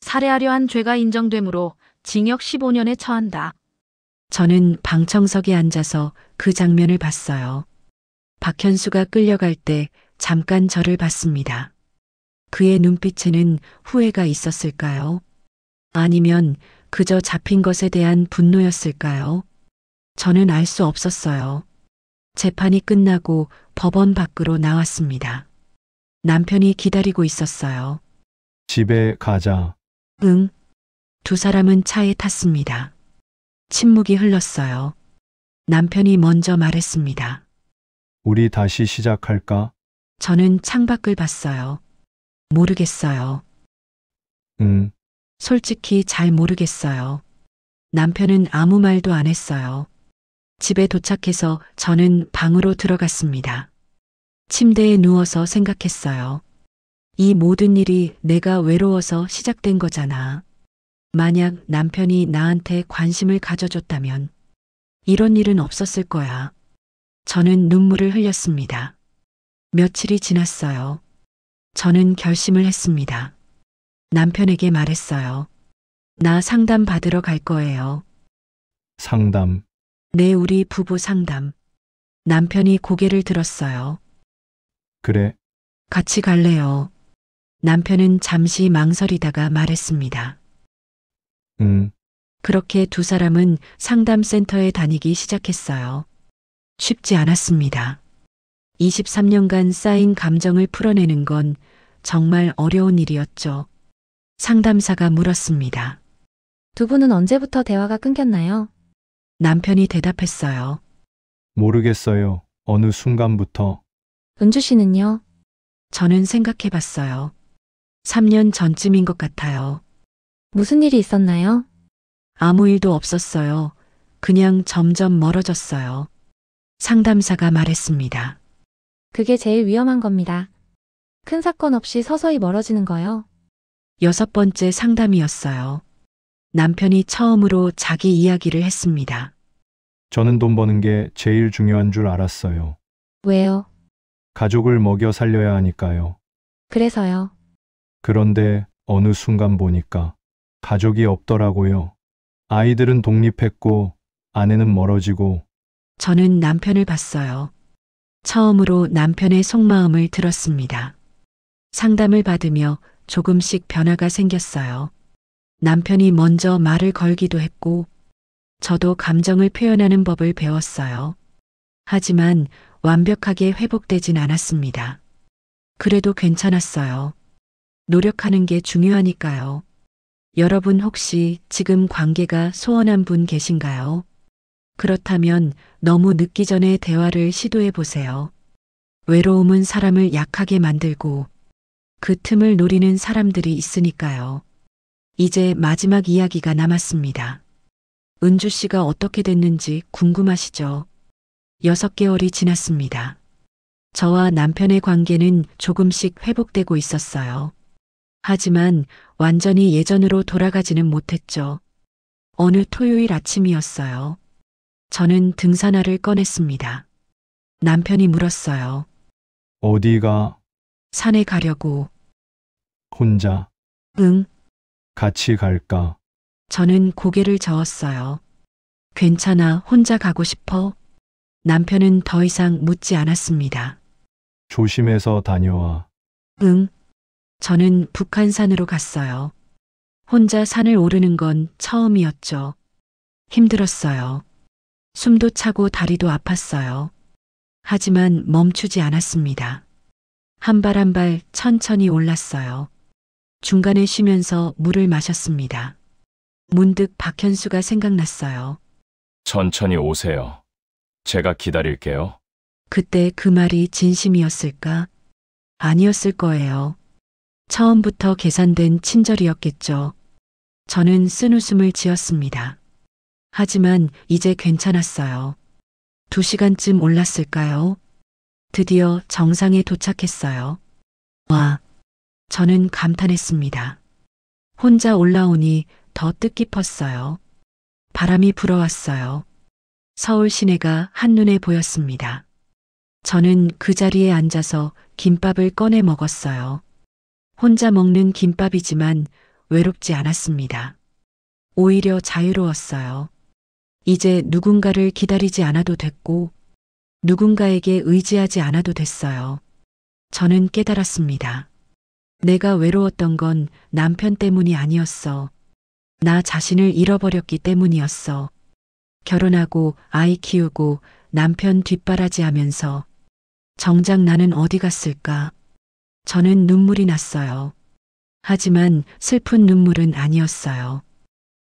살해하려 한 죄가 인정되므로 징역 15년에 처한다. 저는 방청석에 앉아서 그 장면을 봤어요. 박현수가 끌려갈 때 잠깐 저를 봤습니다. 그의 눈빛에는 후회가 있었을까요? 아니면 그저 잡힌 것에 대한 분노였을까요? 저는 알 수 없었어요. 재판이 끝나고 법원 밖으로 나왔습니다. 남편이 기다리고 있었어요. 집에 가자. 응. 두 사람은 차에 탔습니다. 침묵이 흘렀어요. 남편이 먼저 말했습니다. 우리 다시 시작할까? 저는 창밖을 봤어요. 모르겠어요. 응, 솔직히 잘 모르겠어요. 남편은 아무 말도 안 했어요. 집에 도착해서 저는 방으로 들어갔습니다. 침대에 누워서 생각했어요. 이 모든 일이 내가 외로워서 시작된 거잖아. 만약 남편이 나한테 관심을 가져줬다면 이런 일은 없었을 거야. 저는 눈물을 흘렸습니다. 며칠이 지났어요. 저는 결심을 했습니다. 남편에게 말했어요. 나 상담 받으러 갈 거예요. 상담. 네, 우리 부부 상담. 남편이 고개를 들었어요. 그래, 같이 갈래요. 남편은 잠시 망설이다가 말했습니다. 응, 그렇게 두 사람은 상담센터에 다니기 시작했어요. 쉽지 않았습니다. 23년간 쌓인 감정을 풀어내는 건 정말 어려운 일이었죠. 상담사가 물었습니다. 두 분은 언제부터 대화가 끊겼나요? 남편이 대답했어요. 모르겠어요. 어느 순간부터. 은주 씨는요? 저는 생각해 봤어요. 3년 전쯤인 것 같아요. 무슨 일이 있었나요? 아무 일도 없었어요. 그냥 점점 멀어졌어요. 상담사가 말했습니다. 그게 제일 위험한 겁니다. 큰 사건 없이 서서히 멀어지는 거요. 6번째 상담이었어요. 남편이 처음으로 자기 이야기를 했습니다. 저는 돈 버는 게 제일 중요한 줄 알았어요. 왜요? 가족을 먹여 살려야 하니까요. 그래서요. 그런데 어느 순간 보니까 가족이 없더라고요. 아이들은 독립했고 아내는 멀어지고. 저는 남편을 봤어요. 처음으로 남편의 속마음을 들었습니다. 상담을 받으며 조금씩 변화가 생겼어요. 남편이 먼저 말을 걸기도 했고, 저도 감정을 표현하는 법을 배웠어요. 하지만 완벽하게 회복되진 않았습니다. 그래도 괜찮았어요. 노력하는 게 중요하니까요. 여러분 혹시 지금 관계가 소원한 분 계신가요? 그렇다면 너무 늦기 전에 대화를 시도해 보세요. 외로움은 사람을 약하게 만들고 그 틈을 노리는 사람들이 있으니까요. 이제 마지막 이야기가 남았습니다. 은주 씨가 어떻게 됐는지 궁금하시죠? 6개월이 지났습니다. 저와 남편의 관계는 조금씩 회복되고 있었어요. 하지만 완전히 예전으로 돌아가지는 못했죠. 어느 토요일 아침이었어요. 저는 등산화를 꺼냈습니다. 남편이 물었어요. 어디가? 산에 가려고. 혼자? 응. 같이 갈까? 저는 고개를 저었어요. 괜찮아, 혼자 가고 싶어? 남편은 더 이상 묻지 않았습니다. 조심해서 다녀와. 응. 저는 북한산으로 갔어요. 혼자 산을 오르는 건 처음이었죠. 힘들었어요. 숨도 차고 다리도 아팠어요. 하지만 멈추지 않았습니다. 한 발 한 발 천천히 올랐어요. 중간에 쉬면서 물을 마셨습니다. 문득 박현수가 생각났어요. 천천히 오세요. 제가 기다릴게요. 그때 그 말이 진심이었을까? 아니었을 거예요. 처음부터 계산된 친절이었겠죠. 저는 쓴웃음을 지었습니다. 하지만 이제 괜찮았어요. 2시간쯤 올랐을까요? 드디어 정상에 도착했어요. 와, 저는 감탄했습니다. 혼자 올라오니 더 뜻깊었어요. 바람이 불어왔어요. 서울 시내가 한눈에 보였습니다. 저는 그 자리에 앉아서 김밥을 꺼내 먹었어요. 혼자 먹는 김밥이지만 외롭지 않았습니다. 오히려 자유로웠어요. 이제 누군가를 기다리지 않아도 됐고, 누군가에게 의지하지 않아도 됐어요. 저는 깨달았습니다. 내가 외로웠던 건 남편 때문이 아니었어. 나 자신을 잃어버렸기 때문이었어. 결혼하고 아이 키우고 남편 뒷바라지 하면서 정작 나는 어디 갔을까? 저는 눈물이 났어요. 하지만 슬픈 눈물은 아니었어요.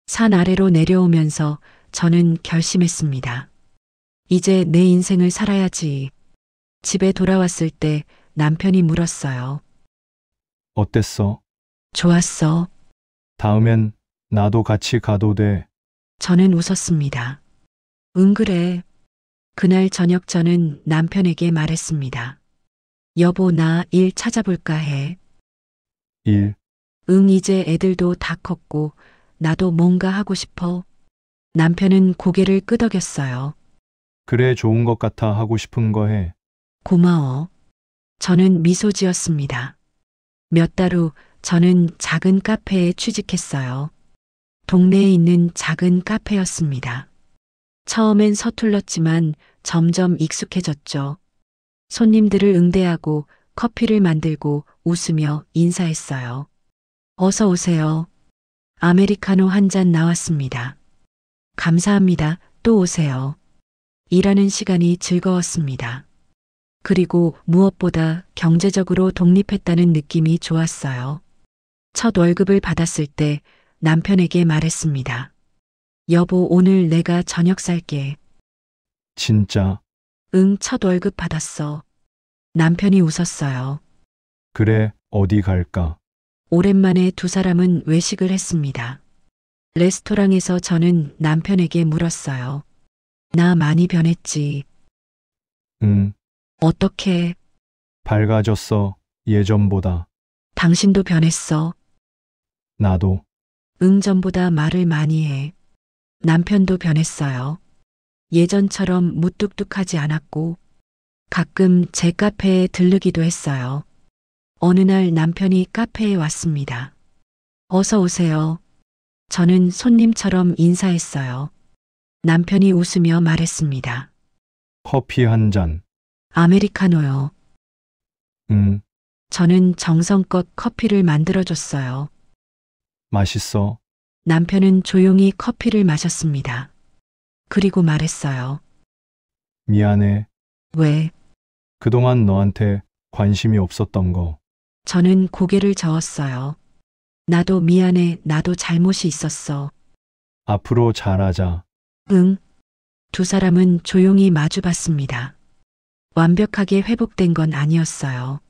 산 아래로 내려오면서 저는 결심했습니다. 이제 내 인생을 살아야지. 집에 돌아왔을 때 남편이 물었어요. 어땠어? 좋았어. 다음엔 나도 같이 가도 돼. 저는 웃었습니다. 응, 그래. 그날 저녁 저는 남편에게 말했습니다. 여보, 나 일 찾아볼까 해. 일, 응, 이제 애들도 다 컸고 나도 뭔가 하고 싶어. 남편은 고개를 끄덕였어요. 그래, 좋은 것 같아. 하고 싶은 거 해. 고마워. 저는 미소 지었습니다. 몇 달 후 저는 작은 카페에 취직했어요. 동네에 있는 작은 카페였습니다. 처음엔 서툴렀지만 점점 익숙해졌죠. 손님들을 응대하고 커피를 만들고 웃으며 인사했어요. 어서 오세요. 아메리카노 한 잔 나왔습니다. 감사합니다. 또 오세요. 일하는 시간이 즐거웠습니다. 그리고 무엇보다 경제적으로 독립했다는 느낌이 좋았어요. 첫 월급을 받았을 때 남편에게 말했습니다. 여보, 오늘 내가 저녁 살게. 진짜? 응, 첫 월급 받았어. 남편이 웃었어요. 그래, 어디 갈까? 오랜만에 두 사람은 외식을 했습니다. 레스토랑에서 저는 남편에게 물었어요. 나 많이 변했지. 응, 어떻게? 밝아졌어. 예전보다. 당신도 변했어. 나도. 응, 전보다 말을 많이 해. 남편도 변했어요. 예전처럼 무뚝뚝하지 않았고 가끔 제 카페에 들르기도 했어요. 어느 날 남편이 카페에 왔습니다. 어서 오세요. 저는 손님처럼 인사했어요. 남편이 웃으며 말했습니다. 커피 한 잔. 아메리카노요. 응, 저는 정성껏 커피를 만들어줬어요. 맛있어. 남편은 조용히 커피를 마셨습니다. 그리고 말했어요. 미안해. 왜? 그동안 너한테 관심이 없었던 거. 저는 고개를 저었어요. 나도 미안해. 나도 잘못이 있었어. 앞으로 잘하자. 응. 두 사람은 조용히 마주봤습니다. 완벽하게 회복된 건 아니었어요.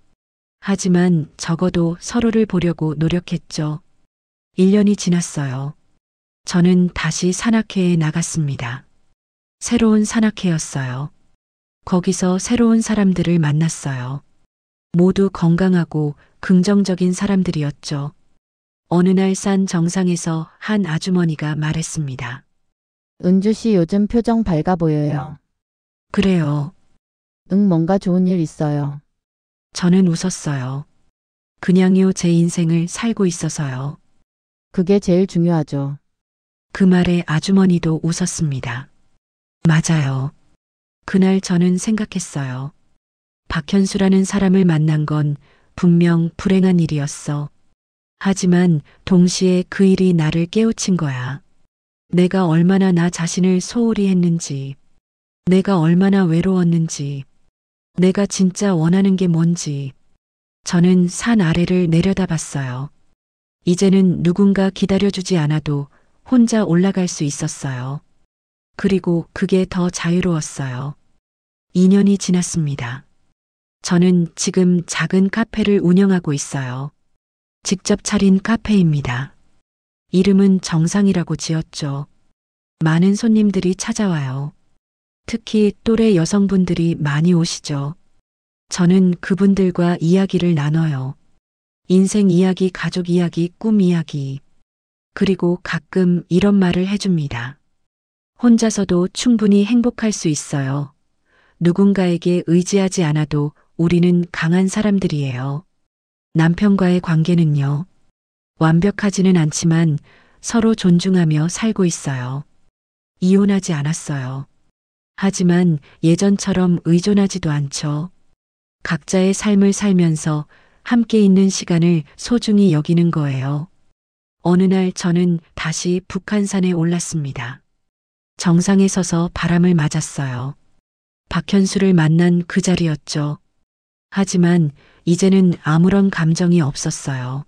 하지만 적어도 서로를 보려고 노력했죠. 1년이 지났어요. 저는 다시 산악회에 나갔습니다. 새로운 산악회였어요. 거기서 새로운 사람들을 만났어요. 모두 건강하고 긍정적인 사람들이었죠. 어느 날 산 정상에서 한 아주머니가 말했습니다. 은주 씨 요즘 표정 밝아 보여요. 그래요. 응, 뭔가 좋은 일 있어요. 저는 웃었어요. 그냥요, 제 인생을 살고 있어서요. 그게 제일 중요하죠. 그 말에 아주머니도 웃었습니다. 맞아요. 그날 저는 생각했어요. 박현수라는 사람을 만난 건 분명 불행한 일이었어. 하지만 동시에 그 일이 나를 깨우친 거야. 내가 얼마나 나 자신을 소홀히 했는지, 내가 얼마나 외로웠는지, 내가 진짜 원하는 게 뭔지. 저는 산 아래를 내려다봤어요. 이제는 누군가 기다려주지 않아도 혼자 올라갈 수 있었어요. 그리고 그게 더 자유로웠어요. 2년이 지났습니다. 저는 지금 작은 카페를 운영하고 있어요. 직접 차린 카페입니다. 이름은 정상이라고 지었죠. 많은 손님들이 찾아와요. 특히 또래 여성분들이 많이 오시죠. 저는 그분들과 이야기를 나눠요. 인생 이야기, 가족 이야기, 꿈 이야기. 그리고 가끔 이런 말을 해줍니다. 혼자서도 충분히 행복할 수 있어요. 누군가에게 의지하지 않아도 우리는 강한 사람들이에요. 남편과의 관계는요. 완벽하지는 않지만 서로 존중하며 살고 있어요. 이혼하지 않았어요. 하지만 예전처럼 의존하지도 않죠. 각자의 삶을 살면서 함께 있는 시간을 소중히 여기는 거예요. 어느 날 저는 다시 북한산에 올랐습니다. 정상에 서서 바람을 맞았어요. 박현수를 만난 그 자리였죠. 하지만 이제는 아무런 감정이 없었어요.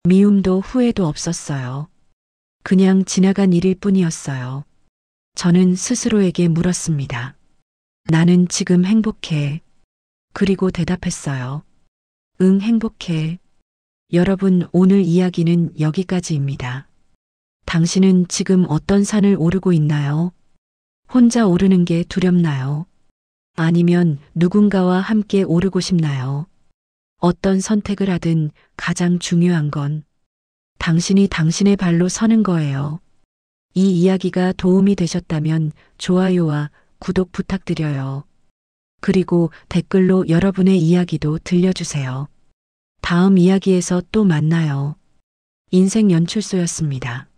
미움도 후회도 없었어요. 그냥 지나간 일일 뿐이었어요. 저는 스스로에게 물었습니다. 나는 지금 행복해. 그리고 대답했어요. 응, 행복해. 여러분, 오늘 이야기는 여기까지입니다. 당신은 지금 어떤 산을 오르고 있나요? 혼자 오르는 게 두렵나요? 아니면 누군가와 함께 오르고 싶나요? 어떤 선택을 하든 가장 중요한 건 당신이 당신의 발로 서는 거예요. 이 이야기가 도움이 되셨다면 좋아요와 구독 부탁드려요. 그리고 댓글로 여러분의 이야기도 들려주세요. 다음 이야기에서 또 만나요. 인생 연출소였습니다.